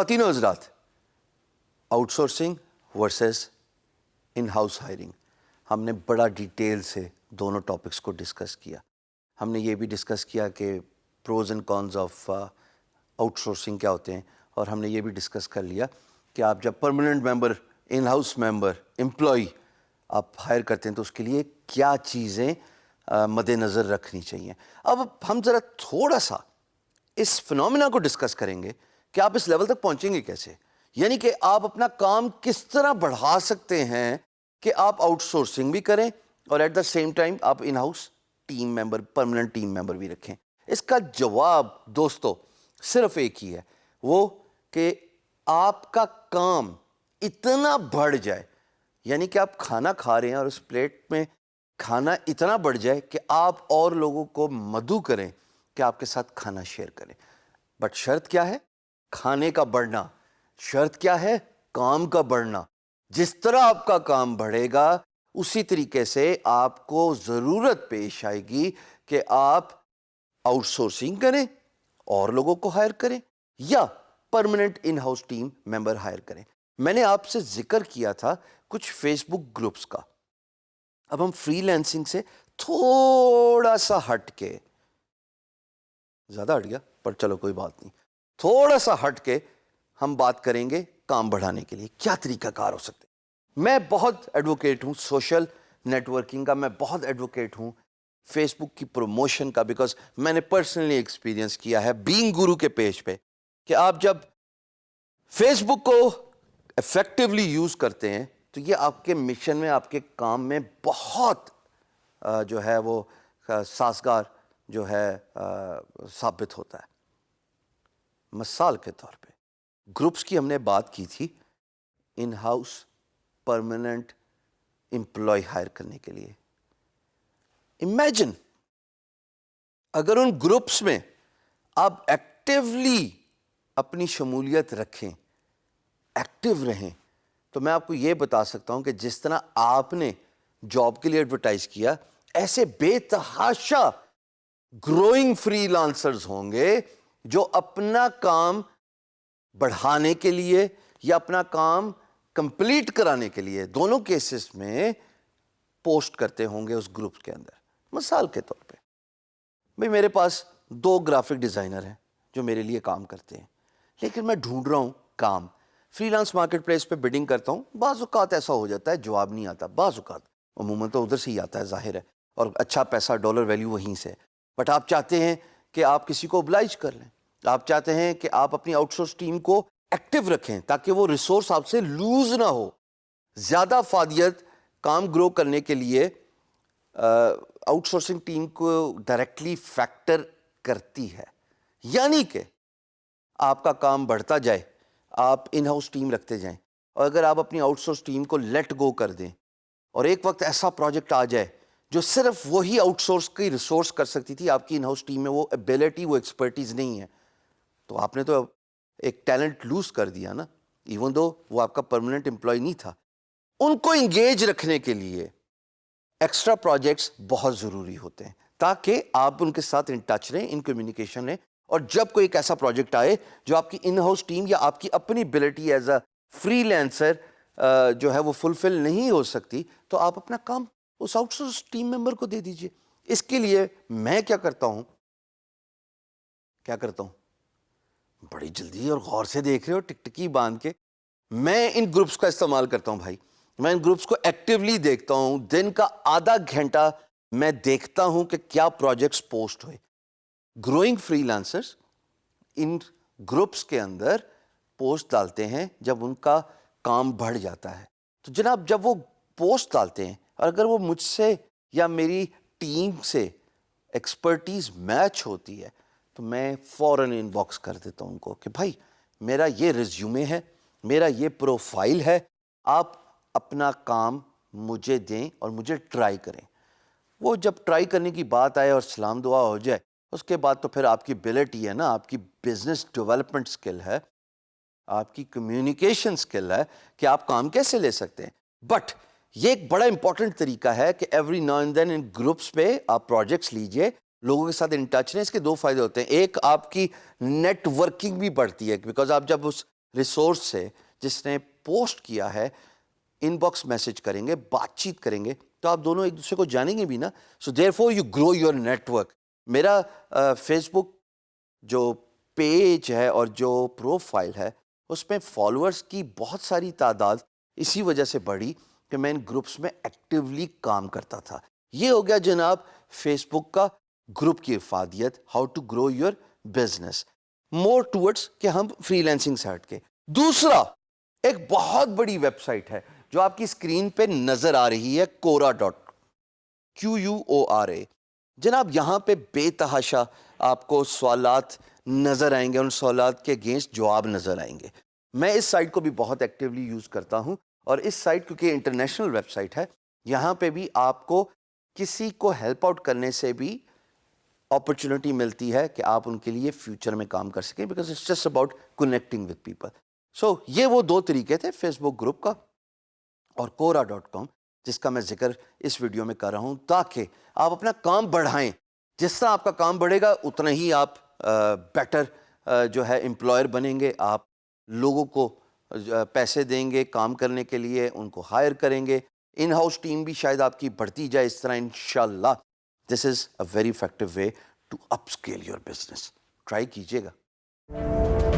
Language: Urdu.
خواتین و حضرات، outsourcing versus in house hiring, ہم نے بڑا ڈیٹیل سے دونوں ٹاپکس کو ڈسکس کیا. ہم نے یہ بھی ڈسکس کیا کہ pros and cons of outsourcing کیا ہوتے ہیں، اور ہم نے یہ بھی ڈسکس کر لیا کہ آپ جب permanent member, in house member, employee آپ ہائر کرتے ہیں تو اس کے لیے کیا چیزیں مد نظر رکھنی چاہیے. اب ہم ذرا تھوڑا سا اس فنومینا کو ڈسکس کریں گے کہ آپ اس لیول تک پہنچیں گے کیسے، یعنی کہ آپ اپنا کام کس طرح بڑھا سکتے ہیں کہ آپ آؤٹ سورسنگ بھی کریں اور ایٹ دا سیم ٹائم آپ ان ہاؤس ٹیم ممبر، پرماننٹ ٹیم ممبر بھی رکھیں. اس کا جواب دوستو صرف ایک ہی ہے، وہ کہ آپ کا کام اتنا بڑھ جائے، یعنی کہ آپ کھانا کھا رہے ہیں اور اس پلیٹ میں کھانا اتنا بڑھ جائے کہ آپ اور لوگوں کو مدعو کریں کہ آپ کے ساتھ کھانا شیئر کریں. بٹ شرط کیا ہے؟ کھانے کا بڑھنا. شرط کیا ہے؟ کام کا بڑھنا. جس طرح آپ کا کام بڑھے گا اسی طریقے سے آپ کو ضرورت پیش آئے گی کہ آپ آؤٹ سورسنگ کریں اور لوگوں کو ہائر کریں یا permanent in house team member hire کریں. میں نے آپ سے ذکر کیا تھا کچھ فیس بک گروپس کا. اب ہم فری لینسنگ سے تھوڑا سا ہٹ کے، زیادہ ہٹ گیا پر چلو کوئی بات نہیں، تھوڑا سا ہٹ کے ہم بات کریں گے کام بڑھانے کے لیے کیا طریقہ کار ہو سکتے. میں بہت ایڈوکیٹ ہوں سوشل نیٹ ورکنگ کا، میں بہت ایڈوکیٹ ہوں فیس بک کی پروموشن کا، بیکاز میں نے پرسنلی ایکسپیرینس کیا ہے بینگ گرو کے پیج پہ کہ آپ جب فیس بک کو افیکٹولی یوز کرتے ہیں تو یہ آپ کے مشن میں، آپ کے کام میں بہت جو ہے وہ سازگار جو ہے ثابت ہوتا ہے. مثال کے طور پہ گروپس کی ہم نے بات کی تھی in house permanent employee hire کرنے کے لیے. امیجن اگر ان گروپس میں آپ ایکٹیولی اپنی شمولیت رکھیں، ایکٹیو رہیں، تو میں آپ کو یہ بتا سکتا ہوں کہ جس طرح آپ نے جاب کے لیے ایڈورٹائز کیا، ایسے بے تحاشا گروئنگ فری لانسرز ہوں گے جو اپنا کام بڑھانے کے لیے یا اپنا کام کمپلیٹ کرانے کے لیے دونوں کیسز میں پوسٹ کرتے ہوں گے اس گروپ کے اندر. مثال کے طور پہ بھئی میرے پاس 2 گرافک ڈیزائنر ہیں جو میرے لیے کام کرتے ہیں، لیکن میں ڈھونڈ رہا ہوں کام. فری لانس مارکیٹ پلیس پہ بڈنگ کرتا ہوں، بعض اوقات ایسا ہو جاتا ہے جواب نہیں آتا، بعض اوقات عموماً تو ادھر سے ہی آتا ہے ظاہر ہے، اور اچھا پیسہ ڈالر ویلیو وہیں سے. بٹ آپ چاہتے ہیں کہ آپ کسی کو oblige کر لیں، آپ چاہتے ہیں کہ آپ اپنی آؤٹ سورس ٹیم کو ایکٹیو رکھیں تاکہ وہ ریسورس آپ سے لوز نہ ہو. زیادہ افادیت کام گرو کرنے کے لیے آؤٹ سورسنگ ٹیم کو ڈائریکٹلی فیکٹر کرتی ہے، یعنی کہ آپ کا کام بڑھتا جائے، آپ ان ہاؤس ٹیم رکھتے جائیں، اور اگر آپ اپنی آؤٹ سورس ٹیم کو لیٹ گو کر دیں اور ایک وقت ایسا پروجیکٹ آ جائے جو صرف وہی آؤٹ سورس کی ریسورس کر سکتی تھی، آپ کی ان ہاؤس ٹیم میں وہ ایبیلٹی، وہ ایکسپرٹیز نہیں ہے، تو آپ نے تو ایک ٹیلنٹ لوز کر دیا نا، ایون دو وہ آپ کا پرماننٹ امپلائی نہیں تھا. ان کو انگیج رکھنے کے لیے ایکسٹرا پروجیکٹس بہت ضروری ہوتے ہیں تاکہ آپ ان کے ساتھ ان ٹچ رہیں، ان کمیونیکیشن رہیں، اور جب کوئی ایک ایسا پروجیکٹ آئے جو آپ کی ان ہاؤس ٹیم یا آپ کی اپنی ability as a free lancer جو ہے وہ فلفل نہیں ہو سکتی، تو آپ اپنا کام اس آؤٹ سورس ٹیم ممبر کو دے دیجئے. اس کے لیے میں کیا کرتا ہوں، بڑی جلدی اور غور سے دیکھ رہے ہو ٹکٹکی باندھ کے، میں ان گروپس کا استعمال کرتا ہوں بھائی. میں ان گروپس کو ایکٹیولی دیکھتا ہوں، دن کا آدھا گھنٹہ میں دیکھتا ہوں کہ کیا پروجیکٹس پوسٹ ہوئے. گروئنگ فری لانسرز ان گروپس کے اندر پوسٹ ڈالتے ہیں جب ان کا کام بڑھ جاتا ہے. تو جناب جب وہ پوسٹ ڈالتے ہیں اور اگر وہ مجھ سے یا میری ٹیم سے ایکسپرٹیز میچ ہوتی ہے تو میں فوراً ان باکس کر دیتا ہوں ان کو کہ بھائی میرا یہ ریزیومے ہے، میرا یہ پروفائل ہے، آپ اپنا کام مجھے دیں اور مجھے ٹرائی کریں. وہ جب ٹرائی کرنے کی بات آئے اور سلام دعا ہو جائے، اس کے بعد تو پھر آپ کی ابیلٹی ہے نا، آپ کی بزنس ڈیولپمنٹ سکل ہے، آپ کی کمیونیکیشن سکل ہے کہ آپ کام کیسے لے سکتے ہیں. بٹ یہ ایک بڑا امپورٹنٹ طریقہ ہے کہ ایوری ناؤ اینڈ دین ان گروپس پہ آپ پروجیکٹس لیجئے، لوگوں کے ساتھ ان ٹچ رہیں. اس کے 2 فائدے ہوتے ہیں. ایک، آپ کی نیٹ ورکنگ بھی بڑھتی ہے، بیکاز آپ جب اس ریسورس سے جس نے پوسٹ کیا ہے ان باکس میسج کریں گے, بات چیت کریں گے, تو آپ دونوں ایک دوسرے کو جانیں گے بھی نا. So therefore you grow your network. میرا فیس بک جو پیج ہے اور جو پروفائل ہے اس میں فالوورز کی بہت ساری تعداد اسی وجہ سے بڑھی کہ میں ان گروپس میں ایکٹیولی کام کرتا تھا. یہ ہو گیا جناب فیس بک کا گروپ کی افادیت, how to grow your business more towards کہ ہم فری لینسنگ سے ہٹ کے. دوسرا ایک بہت بڑی ویب سائٹ ہے جو آپ کی اسکرین پہ نظر آ رہی ہے, Quora. جناب یہاں پہ بے تحاشا آپ کو سوالات نظر آئیں گے, ان سوالات کے اگینسٹ جواب نظر آئیں گے. میں اس سائٹ کو بھی بہت ایکٹیولی یوز کرتا ہوں, اور اس سائٹ کیونکہ انٹرنیشنل ویب سائٹ ہے, یہاں پہ بھی آپ کو کسی کو ہیلپ آؤٹ کرنے سے بھی اپرچونٹی ملتی ہے کہ آپ ان کے لیے فیوچر میں کام کر سکیں, because it's just about connecting with people. So یہ وہ دو طریقے تھے, فیس بک گروپ کا اور Quora.com, جس کا میں ذکر اس ویڈیو میں کر رہا ہوں تاکہ آپ اپنا کام بڑھائیں. جس طرح آپ کا کام بڑھے گا اتنا ہی آپ بیٹر جو ہے امپلائر بنیں گے, آپ لوگوں کو پیسے دیں گے کام کرنے کے لیے, ان کو ہائر کریں گے, ان ہاؤس ٹیم بھی شاید آپ کی بڑھتی جائے اس طرح انشاءاللہ. This is a very effective way to upscale your business. Try کیجیے گا.